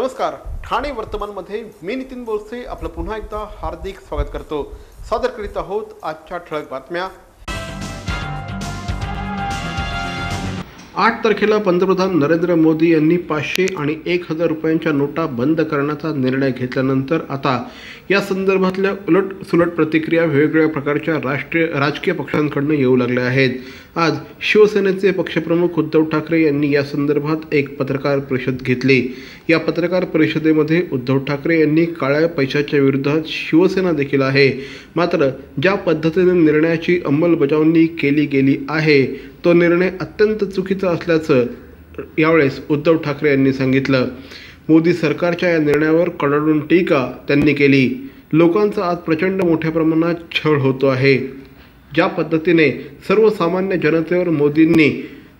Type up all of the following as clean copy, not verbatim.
नमस्कार, ठाणे वर्तमानमध्ये मी नितीन बोरसे आपलं पुन्हा एकदा हार्दिक स्वागत करतो। सादर करीत आहोत आजच्या ठळक बातम्या। 8 तारखेला पंतप्रधान नरेंद्र मोदी यांनी 500 आणि 1000 रुपयांच्या नोटा बंद करण्याचा निर्णय घेतल्यानंतर आता या संदर्भातल्या उलटसुलट प्रतिक्रिया वेगवेगळ्या प्रकारच्या राजकीय पक्षांकडून येऊ लागल्या आहेत। आज शिवसेनेचे पक्षप्रमुख उद्धव ठाकरे यांनी या संदर्भात एक पत्रकार परिषद घेतली। या पत्रकार परिषदेमध्ये उद्धव ठाकरे यांनी काळ्या पैशाच्या विरोधात शिवसेना देखील आहे, मात्र ज्या पद्धतीने निर्णयाची अंमलबजावणी केली गेली आहे तो निर्णय अत्यंत चुकीचा असल्याचं यावेळेस उद्धव ठाकरे यांनी सांगितलं। मोदी सरकारच्या या निर्णयावर कडाडून टीका त्यांनी केली। लोकांचा आज प्रचंड मोठ्या प्रमाणात छळ होतो आहे। ज्या पद्धतीने सर्वसामान्य जनतेवर मोदींनी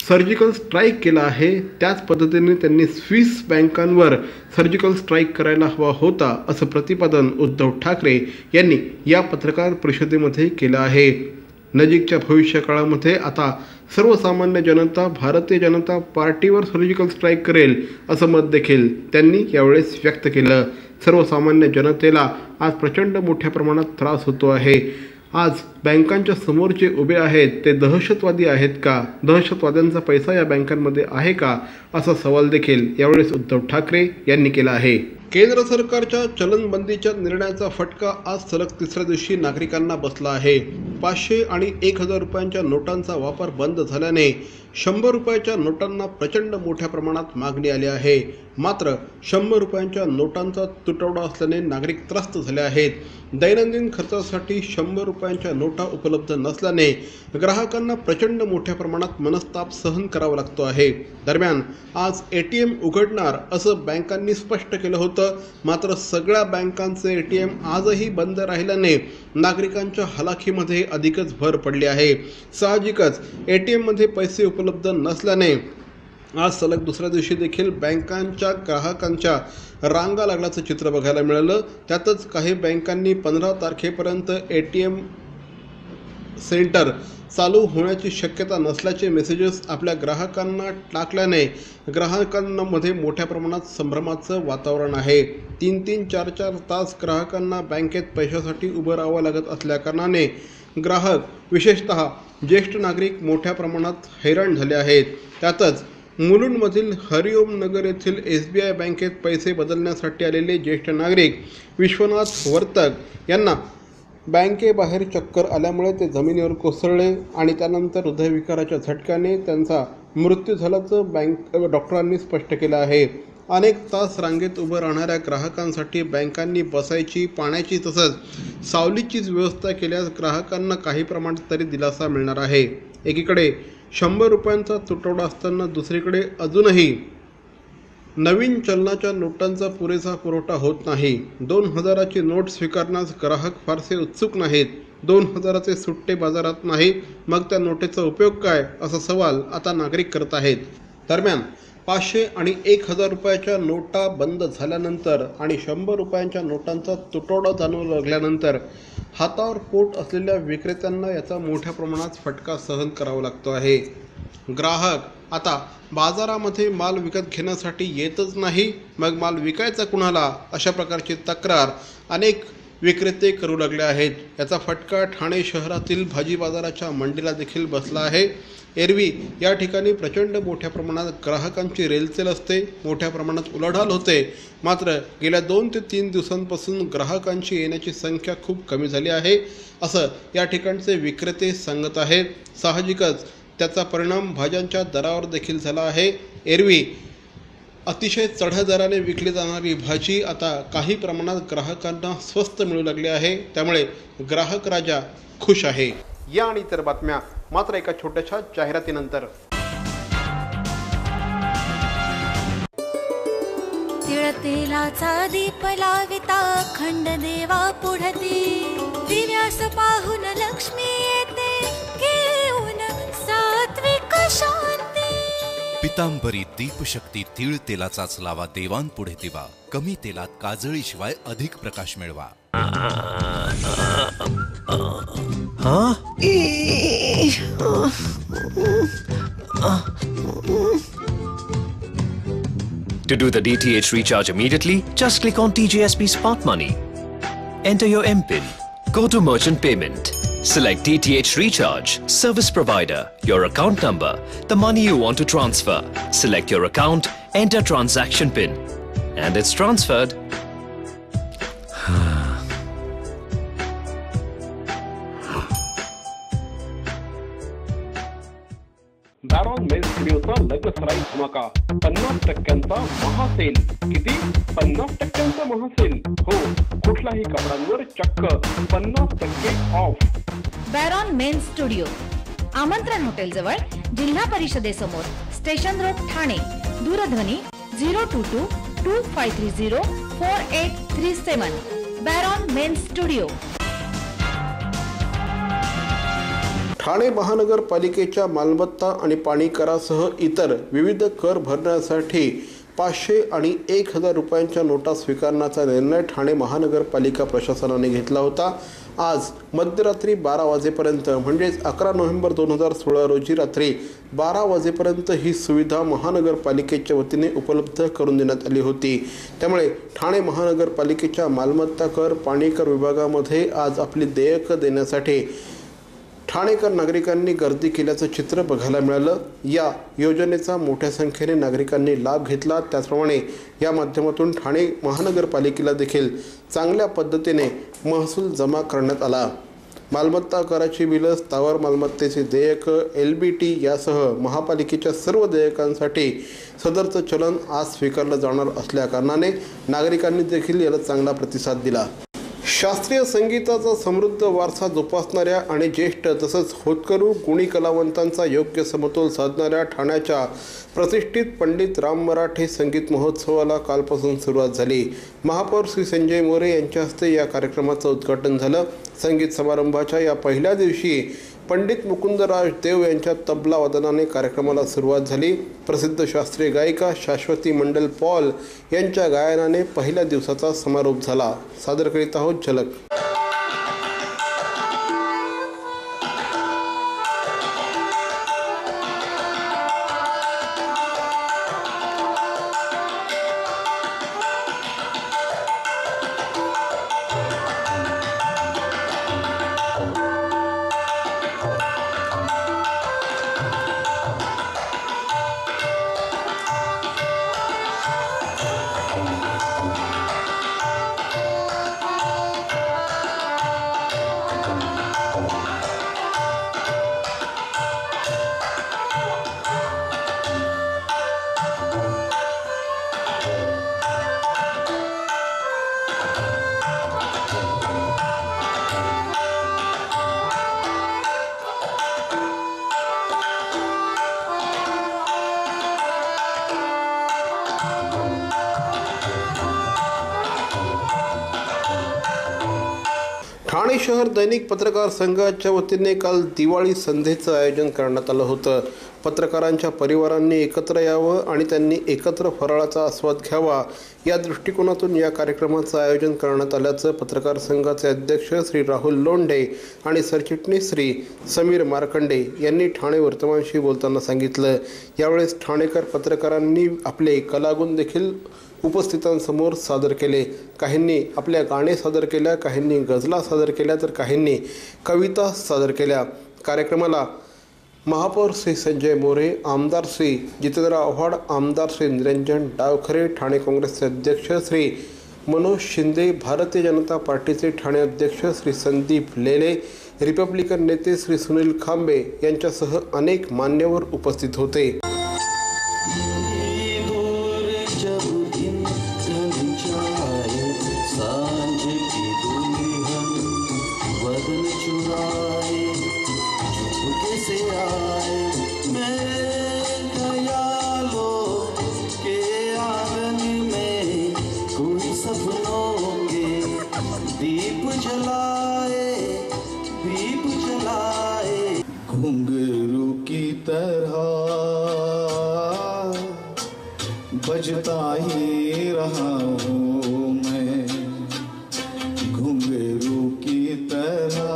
सर्जिकल स्ट्राईक केला आहे त्याच पद्धतीने त्यांनी स्विस बँकांवर सर्जिकल स्ट्राईक करायला हवा होता, असं प्रतिपादन उद्धव ठाकरे यांनी या पत्रकार परिषदेमध्ये केलं आहे। नजीकच्या भविष्यकाळामध्ये आता सर्वसामान्य जनता भारतीय जनता पार्टीवर सर्जिकल स्ट्राईक करेल असं मत देखील त्यांनी यावेळेस व्यक्त केलं। सर्वसामान्य जनतेला आज प्रचंड मोठ्या प्रमाणात त्रास होतो आहे। आज बँकांच्या समोर जे उभे आहेत ते दहशतवादी आहेत का, दहशतवाद्यांचा पैसा या बँकांमध्ये आहे का, असा सवाल देखील यावेळेस उद्धव ठाकरे यांनी केला आहे। केंद्र सरकारच्या चलनबंदीच्या निर्णयाचा फटका आज सलग तिसऱ्या दिवशी नागरिकांना बसला आहे। 500 आणि 1000 रुपयांच्या नोटांचा वापर बंद झाल्याने 100 रुपयाच्या नोटांना प्रचंड मोठ्या प्रमाणात मागणी आली आहे। मात्र 100 रुपयांच्या नोटांचा तुटवडा असल्याने नागरिक त्रस्त झाले आहेत। दैनंदिन खर्चासाठी 100 रुपयांच्या नोटा उपलब्ध नसल्याने ग्राहकांना प्रचंड मोठ्या प्रमाणात मनस्ताप सहन करावा लागतो आहे। दरम्यान आज ATM उघडणार असं बँकांनी स्पष्ट केलं होतं, मात्र सगळ्या बँकांचे ATM आजही बंद राहिल्याने नागरिकांच्या हलाखीमध्ये अधिकच भर पडली आहे। साहजिकच ATM मध्ये पैसे उपलब्ध नसल्याने आज सलग दुसऱ्या दिवशी देखील बँकांच्या ग्राहकांच्या रांगा लागल्याचं चित्र बघायला मिळालं। त्यातच काही बँकांनी 15 तारखेपर्यंत ATM सेंटर चालू होण्याची शक्यता नसल्याचे मेसेजेस आपल्या ग्राहकांना टाकल्याने ग्राहकांमध्ये मोठ्या प्रमाणात संभ्रमाचं वातावरण आहे। 3-3, 4-4 तास ग्राहकांना बँकेत पैशासाठी उभं राहावं लागत असल्याकारणाने ग्राहक विशेषतः ज्येष्ठ नागरिक मोठ्या प्रमाणात हैराण झाले आहेत। त्यातच मुलुंडमधील हरिओम नगर येथील SBI बँकेत पैसे बदलण्यासाठी आलेले ज्येष्ठ नागरिक विश्वनाथ वर्तक यांना बँकेबाहेर चक्कर आल्यामुळे ते जमिनीवर कोसळले आणि त्यानंतर हृदयविकाराच्या झटक्याने त्यांचा मृत्यू झाल्याचं डॉक्टरांनी स्पष्ट केलं आहे। अनेक तास रांगेत उभं राहणाऱ्या ग्राहकांसाठी बँकांनी बसायची, पाण्याची तसंच सावलीचीच व्यवस्था केल्यास ग्राहकांना काही प्रमाणात तरी दिलासा मिळणार आहे। एकीकडे 100 रुपयांचा तुटवडा असताना दुसरीकडे अजूनही नवीन चलनाच्या नोटांचा पुरेसा पुरवठा होत नाही। 2000ची नोट स्वीकारण्यास ग्राहक फारसे उत्सुक नाहीत। 2000चे सुट्टे बाजारात नाही, मग त्या नोटेचा उपयोग काय, असा सवाल आता नागरिक करत आहेत। दरम्यान 500 आणि 1000 रुपयाच्या नोटा बंद झाल्यानंतर आणि 100 रुपयांच्या नोटांचा तुटवडा जाणवू लागल्यानंतर हातावर पोट असलेल्या विक्रेत्यांना याचा मोठ्या प्रमाणात फटका सहन करावा लागतो आहे। ग्राहक आता बाजारामध्ये माल विकत घेण्यासाठी येतच नाही, मग माल विकायचा कुणाला, अशा प्रकारची तक्रार अनेक विक्रेते करू लागले आहेत। याचा फटका ठाणे शहरातील भाजी बाजाराच्या मंडीला देखील बसला आहे। एरवी या ठिकाणी प्रचंड मोठ्या प्रमाणात ग्राहकांची रेलचेल असते, मोठ्या प्रमाणात उलाढाल होते, मात्र गेल्या 2 ते 3 दिवसांपासून ग्राहकांची येण्याची संख्या खूप कमी झाली आहे, असं या ठिकाणचे विक्रेते सांगत आहेत। साहजिकच त्याचा परिणाम भाज्यांच्या दरावर देखील झाला आहे। एरवी अतिशय चढ्या दराने विकली जाणारी भाजी आता काही प्रमाणात ग्राहकांना स्वस्त मिळू लागली आहे, त्यामुळे ग्राहक राजा खुश आहे। या आणि इतर बातम्या मात्र एका छोट्याशा जाहिरातीनंतर। तिळतेलाचा दीप लाविता अखंड देवा पुढती, दिव्यास पाहून लक्ष्मी येते घेऊन सात्विक शांती। पितांबरी दीपशक्ती तीळ तेलाचाच लावा देवांपुढे दिवा, कमी तेलात काजळीशिवाय अधिक प्रकाश मिळवा। To do the DTH recharge immediately, just click on TJSP Smart Money. Enter your MPIN. Go to Merchant Payment. Select DTH Recharge, Service Provider, your account number, the money you want to transfer. Select your account, enter transaction PIN. And it's transferred. Baron men's स्टुडिओचा लग्नसराई धमाका 50% महासेल. किती? 50% महासेल. हो, कुठल्याही कपड्यांवर चक्क 50% of. बॅरॉन men's studio, आमंत्रण hotel जवळ, जिल्हा परिषदेसमोर, स्टेशन रोड, ठाणे. दूरध्वनी 02225304837. बॅरॉन मेन्स स्टुडिओ. ठाणे महानगरपालिकेच्या मालमत्ता आणि पाणी करासह इतर विविध कर भरण्यासाठी 500 आणि 1000 रुपयांच्या नोटा स्वीकारण्याचा निर्णय ठाणे महानगरपालिका प्रशासनाने घेतला होता. आज मध्यरात्री 12 वाजेपर्यंत म्हणजेच 11 नोव्हेंबर 2016 रोजी रात्री 12 वाजेपर्यंत ही सुविधा महानगरपालिकेच्या वतीने उपलब्ध करून देण्यात आली होती. त्यामुळे ठाणे महानगरपालिकेच्या मालमत्ता कर, पाणी कर विभागामध्ये आज आपली देयक देण्यासाठी ठाणेकर नागरिकांनी गर्दी केल्याचं चित्र बघायला मिळालं. या योजनेचा मोठ्या संख्येने नागरिकांनी लाभ घेतला. त्याचप्रमाणे या माध्यमातून ठाणे महानगरपालिकेला देखील चांगल्या पद्धतीने महसूल जमा करण्यात आला. मालमत्ता कराची बिलं, स्थावर मालमत्तेचे देयक, LBT यासह महापालिकेच्या सर्व देयकांसाठी सदरचं चलन आज स्वीकारलं जाणार असल्याकारणाने नागरिकांनी देखील याला चांगला प्रतिसाद दिला. शास्त्रीय संगीताचा समृद्ध वारसा जोपासणाऱ्या आणि ज्येष्ठ तसंच होतकरू गुणी कलावंतांचा योग्य समतोल साधणाऱ्या ठाण्याच्या प्रतिष्ठित पंडित राम मराठे संगीत महोत्सवाला कालपासून सुरुवात झाली. महापौर श्री संजय मोरे यांच्या हस्ते या कार्यक्रमाचं उद्घाटन झालं. संगीत समारंभाच्या या पहिल्या दिवशी पंडित मुकुंदराज देव यांच्या तबला वादनाने कार्यक्रमाला सुरुवात झाली. प्रसिद्ध शास्त्रीय गायिका शाश्वती मंडल पॉल यांच्या गायनाने पहिल्या दिवसाचा समारोप झाला. सादर करीत आहोत झलक. ठाणे शहर दैनिक पत्रकार संघाच्या वतीने काल दिवाळी संध्येचं आयोजन करण्यात आलं होतं. पत्रकारांच्या परिवारांनी एकत्र यावं आणि त्यांनी एकत्र फराळाचा आस्वाद घ्यावा या दृष्टिकोनातून या कार्यक्रमाचं आयोजन करण्यात आल्याचं पत्रकार संघाचे अध्यक्ष श्री राहुल लोंढे आणि सरचिटणीस श्री समीर मार्कंडे यांनी ठाणे वर्तमानशी बोलताना सांगितलं. यावेळेस ठाणेकर पत्रकारांनी आपले कलागुण देखील उपस्थितांसमोर सादर केले. काहींनी आपल्या गाणे सादर केल्या, काहींनी गझला सादर केल्या, तर काहींनी कविता सादर केल्या. कार्यक्रमाला महापौर श्री संजय मोरे, आमदार श्री जितेंद्र आव्हाड, आमदार श्री निरंजन डावखरे, ठाणे काँग्रेसचे अध्यक्ष श्री मनोज शिंदे, भारतीय जनता पार्टीचे ठाणे अध्यक्ष श्री संदीप लेले, रिपब्लिकन नेते श्री सुनील खांबे यांच्यासह अनेक मान्यवर उपस्थित होते. घुंघरू की तरह बजता ही रहा हूँ मैं, घुंघरू की तरह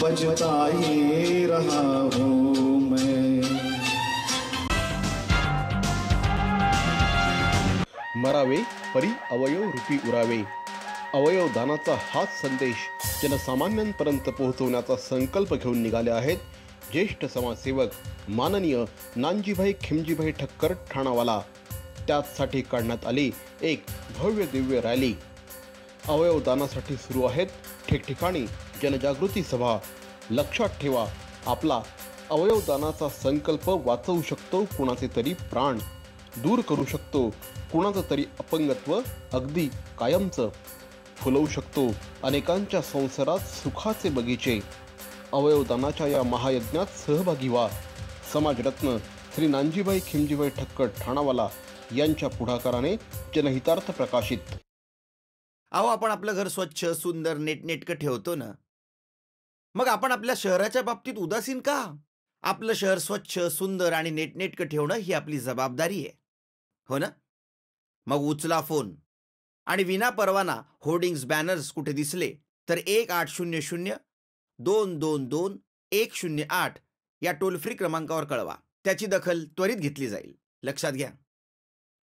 बजता ही रहा हूँ मैं. मरावे परी अवयव रूपी उरावे. अवयव दानाचा हाच संदेश जनसामान्यांपर्यंत पोहोचवण्याचा संकल्प घेऊन निघाले आहेत ज्येष्ठ समाजसेवक माननीय नानजीभाई खिमजीभाई ठक्कर ठाणावाला. त्यासाठी काढण्यात आली एक भव्य दिव्य रॅली. अवयव दानासाठी सुरू आहेत ठिकठिकाणी जनजागृती सभा. लक्षात ठेवा, आपला अवयव दानाचा संकल्प वाचवू शकतो कुणाचे तरी प्राण, दूर करू शकतो कुणाचं तरी अपंगत्व अगदी कायमचं, फुलवू शकतो अनेकांच्या संसारात सुखाचे बगीचे. अवयवदानाच्या या महायज्ञात सहभागी व्हा. समाजरत्न श्री नानजीभाई खिमजीभाई ठक्कर ठाणावाला यांच्या पुढाकाराने जनहितार्थ प्रकाशित. अहो, आपण आपलं घर स्वच्छ सुंदर नेटनेटकं ठेवतो ना, मग आपण आपल्या शहराच्या बाबतीत उदासीन का? आपलं शहर स्वच्छ सुंदर आणि नेटनेटकं ठेवणं ही आपली जबाबदारी आहे, हो ना? मग उचला फोन आणि विना परवाना होर्डिंग्स बॅनर्स कुठे दिसले तर 1800-222-108 या टोल फ्री क्रमांकावर कळवा. त्याची दखल त्वरित घेतली जाईल. लक्षात घ्या,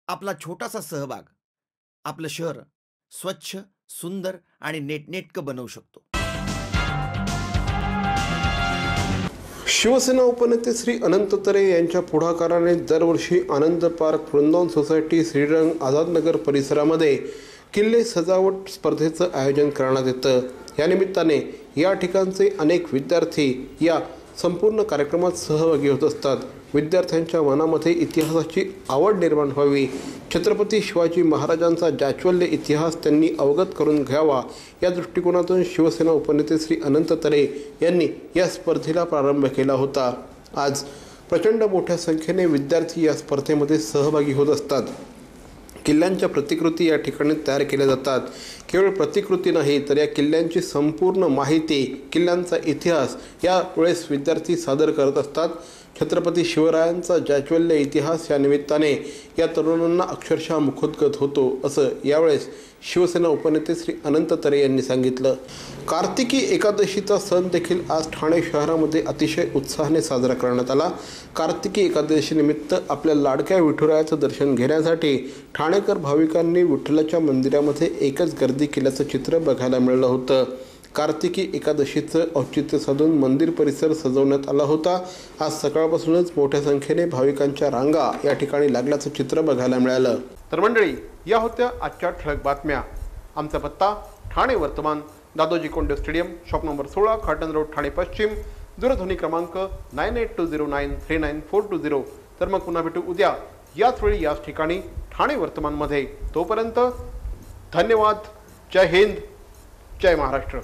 आपला छोटासा सहभाग आपलं शहर स्वच्छ सुंदर आणि नेटनेटकं बनवू शकतो. शिवसेना उपनेते श्री अनंत तरे यांच्या पुढाकाराने दरवर्षी आनंद पार्क वृंदावन सोसायटी श्रीरंग आझादनगर परिसरामध्ये किल्ले सजावट स्पर्धेचं आयोजन करण्यात येतं. या निमित्ताने या ठिकाणचे अनेक विद्यार्थी या संपूर्ण कार्यक्रमात सहभागी होत असतात. विद्यार्थ्यांच्या मनामध्ये इतिहासाची आवड निर्माण व्हावी, छत्रपती शिवाजी महाराजांचा जाज्वल्य इतिहास त्यांनी अवगत करून घ्यावा या दृष्टिकोनातून शिवसेना उपनेते श्री अनंत तरे यांनी या स्पर्धेला प्रारंभ केला होता. आज प्रचंड मोठ्या संख्येने विद्यार्थी या स्पर्धेमध्ये सहभागी होत असतात. किल्ल्यांच्या प्रतिकृती या ठिकाणी तयार केल्या जातात. केवळ प्रतिकृती नाही तर या किल्ल्यांची संपूर्ण माहिती, किल्ल्यांचा इतिहास यावेळेस विद्यार्थी सादर करत असतात. छत्रपती शिवरायांचा जाज्वल्य इतिहास या निमित्ताने या तरुणांना अक्षरशः मुखोद्गत होतो, असं यावेळेस शिवसेना उपनेते श्री अनंत तरे यांनी सांगितलं. कार्तिकी एकादशीचा सण देखील आज ठाणे शहरामध्ये अतिशय उत्साहाने साजरा करण्यात आला. कार्तिकी एकादशीनिमित्त आपल्या लाडक्या विठुरायाचं दर्शन घेण्यासाठी ठाणेकर भाविकांनी विठ्ठलाच्या मंदिरामध्ये एकच गर्दी केल्याचं चित्र बघायला मिळालं होतं. कार्तिकी एकादशीचं औचित्य साधून मंदिर परिसर सजवण्यात आला होता. आज सकाळपासूनच मोठ्या संख्येने भाविकांच्या रांगा या ठिकाणी लागल्याचं चित्र बघायला मिळालं. तर मंडळी, या होत्या आजच्या ठळक बातम्या. आमचा पत्ता ठाणे वर्तमान, Dadoji Konde stadium, shop number 16, Khatan road, Thane पश्चिम. दूरध्वनी क्रमांक 9820942420. तर मग पुन्हा भेटू उद्या याच वेळी याच ठिकाणी ठाणे वर्तमानमध्ये. तोपर्यंत धन्यवाद. जय हिंद, जय महाराष्ट्र.